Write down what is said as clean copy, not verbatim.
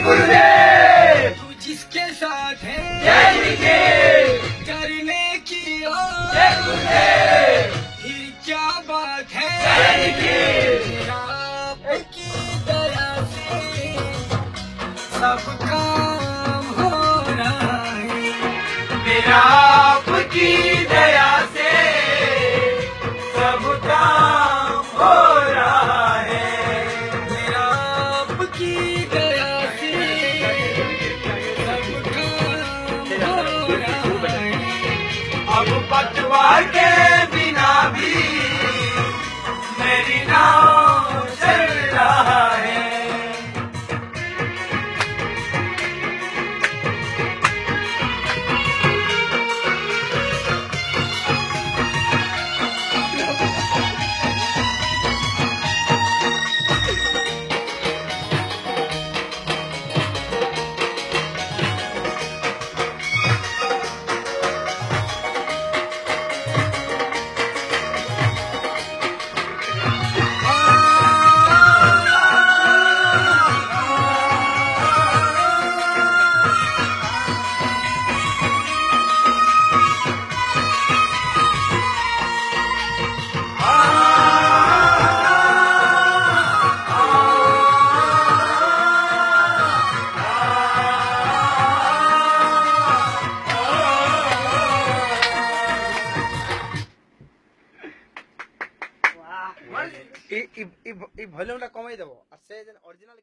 गुरुदेव तू जिसके साथ है जय गुरुदेव करने की और जय गुरुदेव फिर क्या बात है जय गुरुदेव तेरा आपकी दया से सब काम हो रहा है मेरा आपकी दया से सब काम हो रहा है मेरा आपकी दया से सब काम हो रहा है अब पतवार के बिना भी मेरी नाव चल रहा है এই ভলিউমটা কমাই দেবো আর সে অরিজিনাল